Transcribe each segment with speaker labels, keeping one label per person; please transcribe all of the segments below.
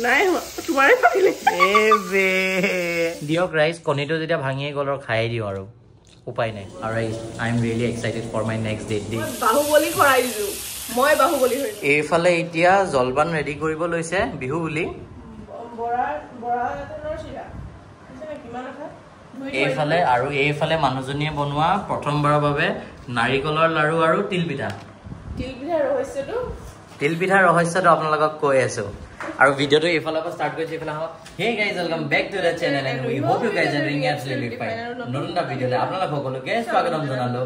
Speaker 1: নাই তোমাৰে পাকিলে
Speaker 2: এবে দিয়ক ৰাইজ কণীটো যেতিয়া ভাঙিয়ে গ'ল আৰু খাই দিওঁ আৰু উপায় নাই আৰু ৰাইজ I am really excited for my next date ডে
Speaker 1: বাহুবলী কৰাই দিছো মই বাহুবলী হৈ
Speaker 2: এইফালে এতিয়া জলপান ৰেডি কৰিব লৈছে বিহু বুলি এইফালে আৰু এইফালে মানুহজনীয়ে বনোৱা প্ৰথমবাৰৰ বাবে নাৰিকলৰ লাৰু আৰু তিল পিঠা ৰহস্যটো আপোনালোকক কৈ আছো আৰু ভিডিঅ'টো এইফালৰ পৰা ষ্টাৰ্ট কৰিছে এইফালে হওক hey guys welcome back to the channel and we hope you guys are doing absolutely fine নতুন এটা ভিডিঅ'লৈ আপোনালোক সকলোকে স্বাগতম জনালো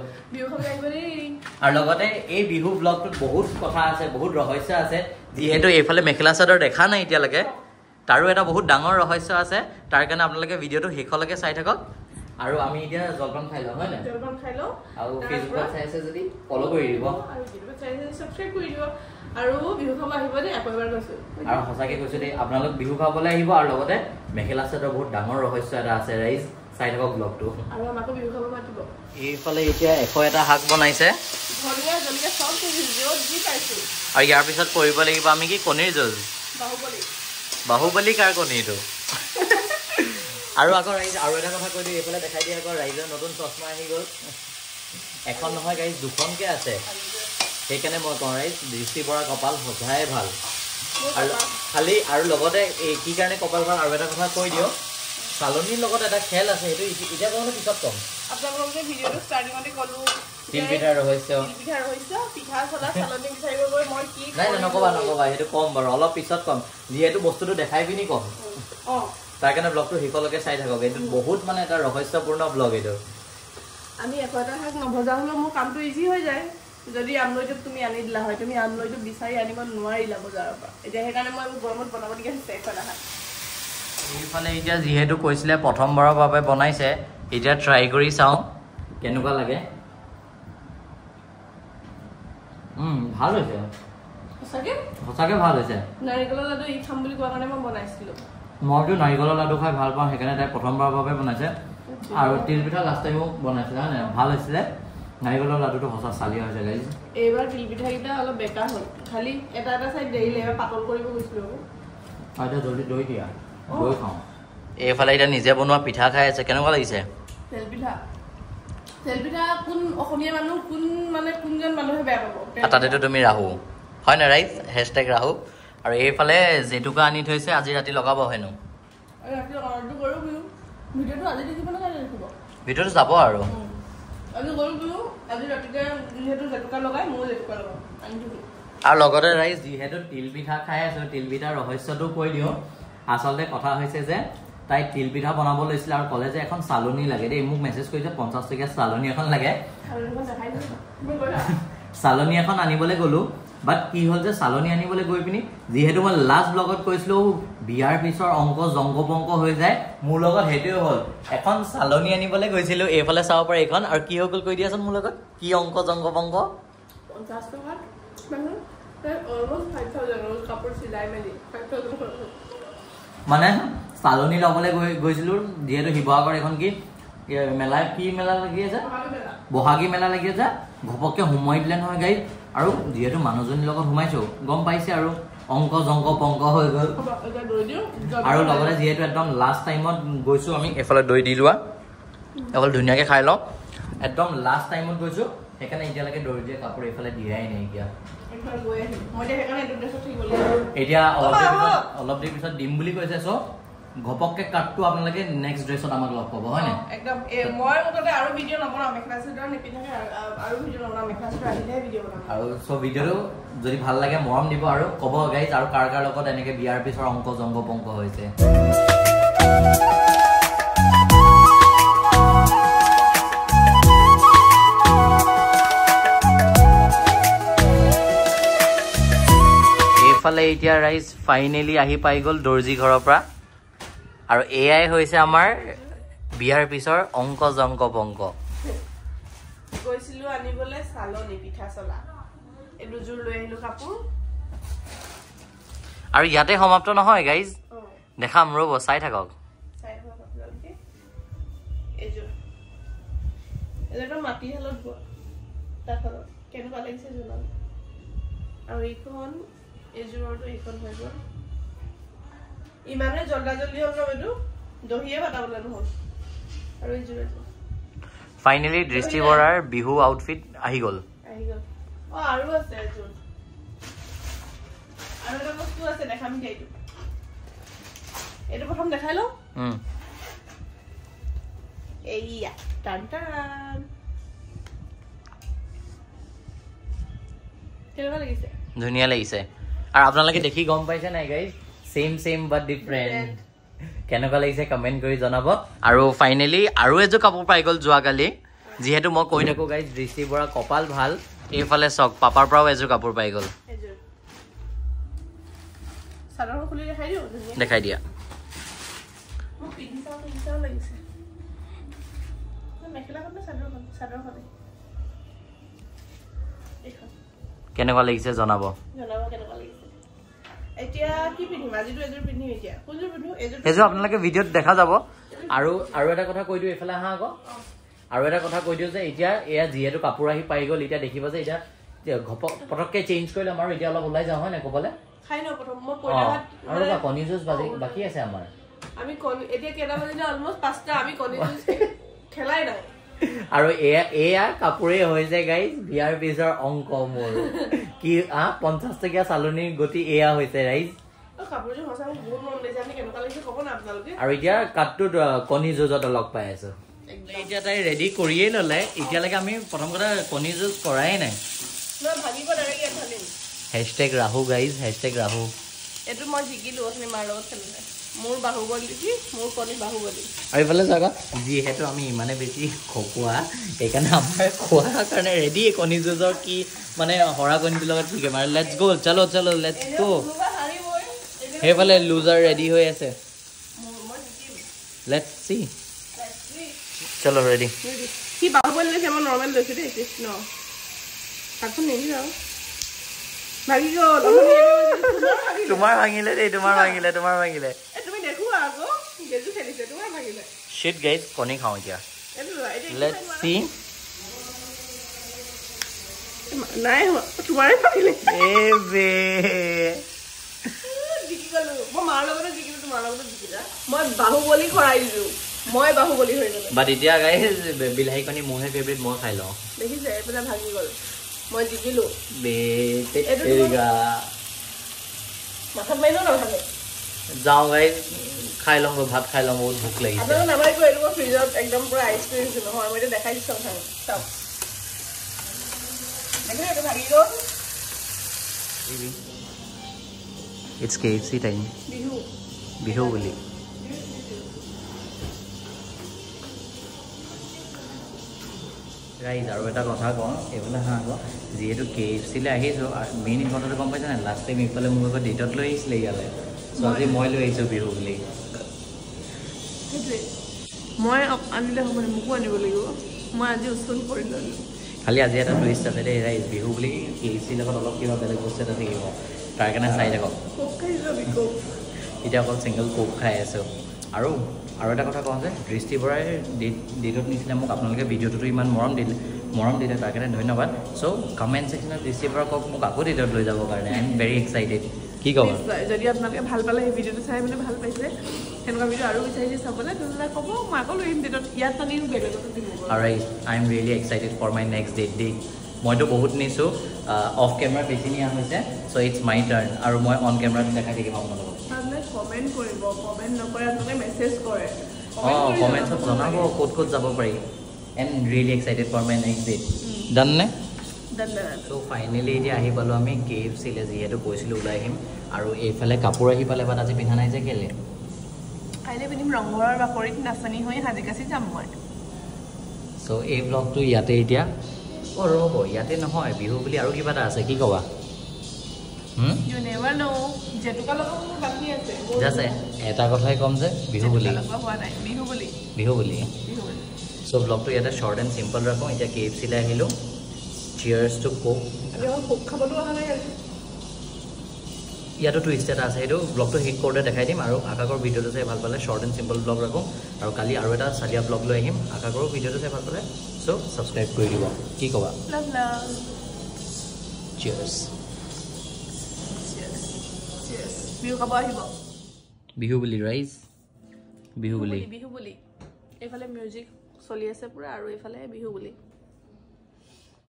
Speaker 2: আৰু লগতে এই বিহু ব্লগটোত বহুত কথা আছে বহুত ৰহস্য আছে যিহেতু এইফালে মেখেলা চাদৰ দেখা নাই এতিয়ালৈকে তাৰো এটা বহুত ডাঙৰ ৰহস্য আছে তাৰ কাৰণে আপোনালোকে ভিডিঅ'টো শেষলৈকে চাই থাকক আৰু আমি এতিয়া জলপান খাই লওঁ হয় না
Speaker 1: জলপান খাই লওঁ
Speaker 2: আৰু ফেচবুকত চাই আছে যদি ফলো কৰি দিব
Speaker 1: আৰু ভিডিঅ'টো চাই আছে সাবস্ক্ৰাইব কৰি দিব আৰু বিহু খাব আহিব দেই আকৌ এবাৰ কৈছো
Speaker 2: আৰু সঁচাকে কৈছো দেই আপোনালোক বিহু খাবলৈ আহিব আৰু লগতে মেখেলা চাদৰ বহুত ডাঙৰ ৰহস্য এটা আছে ৰাইজ চাই থাকক ব্লগটো
Speaker 1: আৰু আমাকো বিহু খাব মাতিব
Speaker 2: এইফালে এতিয়া 101টা শাক বনাইছে
Speaker 1: ধনিয়া জলকীয়া সব য'ত যি পাইছো
Speaker 2: আৰু ইয়াৰ পিছত কৰিব লাগিব আমি কি কণীৰ জোল বাহুবলী কাৰ কণীটো আৰু আকৌ ৰাইজ আৰু এটা কথা কৈ দিওঁ এইফালে দেখাই দিয়ে আকৌ ৰাইজৰ নতুন চশমা আহি গ'ল এখন নহয় গাইজ দুখনকে আছে সেইকাৰণে মই কওঁ ৰাইজ দৃষ্টি পৰা কপাল সদায় ভাল আৰু খালি আৰু লগতে এই কি কাৰণে কপাল ভাল আৰু এটা কথা কৈ দিওঁ চালনীৰ লগত এটা খেল আছে সেইটো এতিয়া কওঁ পিছত ক'ম
Speaker 1: আপোনালোকে ভিডিঅ'টো ষ্টাৰ্টিঙতে ক'লো
Speaker 2: তিল পিঠাৰ ৰহস্য
Speaker 1: পিঠা চলা চালনী বিচাৰিব গৈ মই কি
Speaker 2: নাই নক'বা সেইটো ক'ম বাৰু অলপ পিছত ক'ম যিহেতু বস্তুটো দেখাই পিনি ক'ম তাৰ কাৰণে ব্লগটো শেষলৈকে চাই থাকক এইটো বহুত মানে এটা ৰহস্যপূৰ্ণ ব্লগ এইটো
Speaker 1: আমি 100টা শাক নভজা হ'লেও মোৰ কামটো ইজি হৈ যায় যদি আমলৈটো তুমি আনি দিলা হয় তুমি আমলৈটো বিচাৰি আনিব নোৱাৰিলা বজাৰৰ পৰা এতিয়া সেইকাৰণে মই গৰমত বনাবলগীয়া হৈছে 100টা শাক
Speaker 2: এইফালে এতিয়া যিহেতু কৈছিলে প্ৰথমবাৰৰ বাবে বনাইছে এতিয়া ট্ৰাই কৰি চাওঁ কেনেকুৱা লাগে ভাল হৈছে সঁচাকে ভাল হৈছে
Speaker 1: নাৰিকলৰ লাডু ই খাম বুলি কোৱা কাৰণে মই বনাইছিলোঁ
Speaker 2: মইতো নাৰিকলৰ লাডু খাই ভাল পাওঁ সেইকাৰণে তাই প্ৰথমবাৰৰ বাবে বনাইছে আৰু তিল পিঠা লাষ্ট টাইমো বনাইছিলে হয় নাই ভাল হৈছিলে নাৰিকলৰ লাডুটো সঁচা চালিয়া হৈছে গাইজ
Speaker 1: এইবাৰ তিল পিঠাকেইটা অলপ বেকাৰ হ'ল খালি এটা চাইড দেৰিলে এবাৰ পাতল কৰিব গৈছিলোঁ
Speaker 2: এতিয়া জলদি দৈ দিয়া দৈ খাওঁ এইফালে এতিয়া নিজে বনোৱা পিঠা খাই আছে কেনেকুৱা লাগিছে
Speaker 1: তেল পিঠা কোন অসমীয়া মানুহ কোনজন মানুহে বেয়া পাব
Speaker 2: তাতেতো তুমি ৰাহু হয় না ৰাইজ হেছটেগ ৰাহু আৰু এইফালে জেতুকা আনি থৈছে আজি ৰাতি লগাব হেনো ভিডিঅ'টো যাব আৰু আৰু লগতে ৰাইজ যিহেতু তিল পিঠা খাই আছো তিল পিঠাৰ ৰহস্যটো কৈ দিওঁ আচলতে কথা হৈছে যে তাই তিল পিঠা বনাব লৈছিলে আৰু ক'লে যে এখন চালনী লাগে দেই মোক মেছেজ কৰিছে 50 টকীয়া চালনী এখন লাগে চালনী এখন আনিবলৈ গ'লো বাট কি হ'ল যে চালনী আনিবলৈ গৈ পিনি যিহেতু মই লাষ্ট ব্লগত কৈছিলোঁ বিয়াৰ পিছৰ অংক জংগ পংক হৈ যায় মোৰ লগত সেইটোৱে হ'ল এখন চালনী আনিবলৈ গৈছিলোঁ এইফালে চাব পাৰে এইখন আৰু কি হৈ গ'ল কৈ দিয়াচোন মোৰ লগত কি অংক জংগ পংক
Speaker 1: 50 টকা
Speaker 2: মানে চালনী ল'বলৈ গৈছিলোঁ যিহেতু শিৱসাগৰ এখন কি মেলা কি মেলা লাগি আছে বহাগী মেলা লাগি আছে ঘপককৈ সোমাই দিলে নহয় গাড়ীত আৰু যিহেতু মানুহজনীৰ লগত সোমাইছো গম পাইছে আৰু অংক জংক পংক হৈ গ'ল আৰু লগতে যিহেতু একদম লাষ্ট টাইমত গৈছোঁ আমি এইফালে দৈ দি লোৱা অকল ধুনীয়াকৈ খাই লওঁ একদম লাষ্ট টাইমত গৈছোঁ সেইকাৰণে এতিয়ালৈকে দৈ দিয়া কাপোৰ এইফালে দিয়াই নাই এতিয়া অলপ দেৰি পিছত দিম বুলি কৈছে চ' ঘপককে কাটটো আপোনালোকে নেক্সট ড্ৰেছত আমাক লগ পাব হয় না
Speaker 1: একদম মই মততে আৰু ভিডিঅ' নবনাও মেখেলা চাদৰ নিপিন্ধাকে আৰু ভিডিঅ' নবনাও মেখেলা চাদৰ আহিলেহে ভিডিঅ' বনাম আৰু
Speaker 2: সো ভিডিঅ'টো যদি ভাল লাগে মৰম দিব আৰু ক'ব গাইজ আৰু কাৰ লগত এনেকে বিয়াৰ পিছৰ অংক জংগ পংক হৈছে এইফালে এতিয়া ৰাইজ ফাইনেলি আহি পাই গ'ল দৰ্জি ঘৰৰ পৰা আৰু এআই হৈছে আমাৰ বিয়াৰ পিছৰ অংক জংক পংক
Speaker 1: গৈছিলো আনিবলৈ চালনী পিঠা চলা এই দুজোৰ লৈ আহিলো কাপোৰ
Speaker 2: আৰু ইয়াতে সমাপ্ত নহয় গাইজ দেখাম ৰ'ব চাই থাকক
Speaker 1: এইযোৰ মাটিশালত বোৱা তাৰফালত কেনেকুৱা লাগিছে জনাব আৰু এইখন এইযোৰতো এইখন হৈ গ'ল ইমানে জলদা জলদি হ'ল এইটো দহিয়ে বাটাবলৈ নহ'ল আৰু এই জোৰে
Speaker 2: ফাইনেলি দৃষ্টি বৰাৰ বিহু আউটফিট আহি গ'ল
Speaker 1: আৰু আছে এযোৰ আৰু এটা বস্তু আছে দেখাম দিয়া এইটো প্ৰথম দেখাই লওঁ এইয়া টান টান কেনেকুৱা লাগিছে
Speaker 2: ধুনীয়া লাগিছে আৰু আপোনালোকে দেখি গম পাইছে নাই গাইজ সেম বাট ডিফাৰেণ্ট কেনেকুৱা লাগিছে কমেণ্ট কৰি জনাব আৰু ফাইনেলি আৰু এযোৰ কাপোৰ পাই গ'ল যোৱাকালি যিহেতু মই কৈ থাকোঁ গাইজ দৃষ্টি বৰা কপাল ভাল এইফালে চক পাপাৰ পৰাও এযোৰ কাপোৰ পাই গ'ল দেখাই দিয়া কেনেকুৱা লাগিছে জনাব এযোৰ আপোনালোকে ভিডিঅ'ত দেখা যাব আৰু এটা কথা কৈ দিওঁ এইফালে আহা আকৌ আৰু এটা কথা কৈ দিওঁ যে এতিয়া এয়া যিহেতু কাপোৰ আহি পাই গ'ল এতিয়া দেখিব যে এতিয়া পটককৈ চেঞ্জ কৰি ল'ম আৰু এতিয়া অলপ ওলাই যাওঁ হয় নাই ক'বলৈ আৰু কণী যুঁজ বাকী আছে আমাৰ আৰু এয়া কাপোৰে হৈছে গাইজ বিয়াৰ পিছৰ অংক মোৰ কি 50 টকীয়া চালনীৰ গতি এয়া হৈছে ৰাইজ আৰু এতিয়া কাটটোত কণী যুঁজত লগ পাই আছো এতিয়া তাই ৰেডি কৰিয়েই ল'লে এতিয়ালৈকে আমি প্ৰথম কথা কণী যুঁজ কৰাই নাই hashtag Rahu guys hashtag Rahu
Speaker 1: এইটো মই জিকিলো মাৰ লগত খেলোতে মোৰ বাহুবলী দেখি মোৰ কণী বাহুবলী
Speaker 2: আৰু এইফালে চাওক যিহেতু আমি ইমানে বেছি খকুৱা সেইকাৰণে আমাৰ খোৱাৰ কাৰণে ৰেডি কণী যুঁজৰ কি মানে হৰা কণীটোৰ লগত কি কেমেৰা লেটছ গ' চলো লেটছ গ' সেইফালে লুজাৰ ৰেডি হৈ আছে লেটছ চি চলো ৰেডি
Speaker 1: কি বাহুবলী লৈছে মই নৰ্মেল লৈছো দেই কৃষ্ণ তাকো নিদিও আৰু ভাগি গ'ল
Speaker 2: তোমাৰ ভাঙিলে দেই তোমাৰ ভাঙিলে
Speaker 1: তুমি দেখুৱা আকৌ গেজু খেলিছে তোমাৰ ভাগিলে
Speaker 2: শিট গাইজ কণী খাওঁ এতিয়া লেটছ চি
Speaker 1: নাই তোমাৰে ভাগিলে
Speaker 2: এ বে
Speaker 1: জিকি গ'লো মই মাৰ লগতে জিকিলো তোমাৰ লগতে জিকিলা মই বাহুবলী কৰাই দিলো মই বাহুবলী হৈ গ'লো
Speaker 2: বাট এতিয়া গাইজ বিলাহী কণী মোৰহে ফেভৰেট মই খাই লওঁ
Speaker 1: দেখিছে এইফালে ভাগি গ'ল মই জিকিলো মাথাত মাৰিলেও নাভাগে
Speaker 2: যাওঁ গাইজ খাই লওঁ ভাত খাই লওঁ বহুত ভোক লাগিছে
Speaker 1: আপোনালোকে নামাৰিব এইটো মই ফ্ৰিজত একদম পুৰা আইচ কৰি দিছোঁ নহয় মই এতিয়া দেখাই দিছোঁ চাওক দেখিলে এইটো ভাগি গ'ল
Speaker 2: ইটছ KFC টাইম বিহু বুলি ৰাইজ আৰু এটা কথা কওঁ এইফালে হাঁ আকৌ যিহেতু KFCলৈ আহিছোঁ মেইন কথাটো গম পাইছে নাই লাষ্ট টাইম এইফালে মোক আকৌ ডেটত লৈ আহিছিলে ইয়ালৈ চ' আজি মই লৈ আহিছোঁ বিহু বুলি
Speaker 1: সেইটোৱে মই আনিলে হ'ব নে মোকো আনিব লাগিব মই আজি ওচৰত কৰি ল'লোঁ
Speaker 2: খালি আজি এটা টুইষ্ট আছে দেই ৰাইজ বিহু বুলি KFCৰ লগত অলপ কিবা বেলেগ বস্তু এটা থাকিব তাৰ কাৰণে চাই থাকক এতিয়া অকল ছিংগল কোক খাই আছোঁ আৰু এটা কথা কওঁ যে দৃষ্টি বৰাই ডেটত নিছিলে মোক আপোনালোকে ভিডিঅ'টোতো ইমান মৰম দিলে তাৰ কাৰণে ধন্যবাদ চ' কমেণ্ট ছেকশ্যনত দৃষ্টি বৰা কওক মোক আকৌ ডেটত লৈ যাবৰ কাৰণে আই এম ভেৰি এক্সাইটেড কি ক'ব
Speaker 1: যদি আপোনালোকে ভাল পালে সেই ভিডিঅ'টো চাই মানে ভাল পাইছে সেনেকুৱা ভিডিঅ' আৰু বিচাৰিছে চাবলৈ তেতিয়াহ'লে ক'ব মই আকৌ লৈ আহিম ডেটত ইয়াত নানিও বেলেগতো দিব
Speaker 2: আৰু I am really excited for my next date দেই মইতো বহুত নিছোঁ অফ কেমেৰা বেছি নিয়া হৈছে চ' ইটছ মাই টাৰ্ণ আৰু মই অন কেমেৰাত দেখাই থাকিম আপোনালোকক
Speaker 1: কমেণ্ট কৰিব কমেণ্ট নকৰে আপোনালোকে মেছেজ কৰে
Speaker 2: কমেণ্টছত জনাব ক'ত যাব পাৰি and really excited for my next date ডান নে চ' ফাইনেলি এতিয়া আহি পালোঁ আমি KFCলৈ যিহেতু কৈছিলোঁ ওলাই আহিম আৰু এইফালে কাপোৰ আহি পালে বাট আজি পিন্ধা নাই যে কেলৈ
Speaker 1: কাইলৈ পিন্ধিম ৰংঘৰৰ বাকৰিত নাচনি হৈ সাজি কাচি যাম মই
Speaker 2: চ' এই ব্লগটো ইয়াতে এতিয়া ৰ'ব ইয়াতে নহয় বিহু বুলি আৰু কিবা এটা আছে কি ক'বা জাষ্ট এটা কথাই ক'ম যে বিহু বুলি চ' ব্লগটো ইয়াতে শ্বৰ্ট এণ্ড চিম্পল ৰাখোঁ এতিয়া KFCলৈ আহিলোঁ চিয়াৰ্ছ টু কোক ইয়াতো টুইষ্ট এটা আছে সেইটো ব্লগটো হিট কৰোঁতে দেখাই দিম আৰু আকাশৰ ভিডিঅ'টো চাই ভাল পালে শ্বৰ্ট এণ্ড চিম্পল ব্লগ ৰাখোঁ আৰু কালি আৰু এটা চালিয়া ব্লগ লৈ আহিম আকাশৰ ভিডিঅ'টো চাই ভাল পালে চ' ছাবস্ক্ৰাইব কৰি দিব কি ক'বা চিয়াৰ্ছ
Speaker 1: বিহু খাব আহিব
Speaker 2: বিহু বুলি ৰাইজ বিহু বুলি
Speaker 1: এইফালে মিউজিক চলি আছে পুৰা আৰু এইফালে বিহু বুলি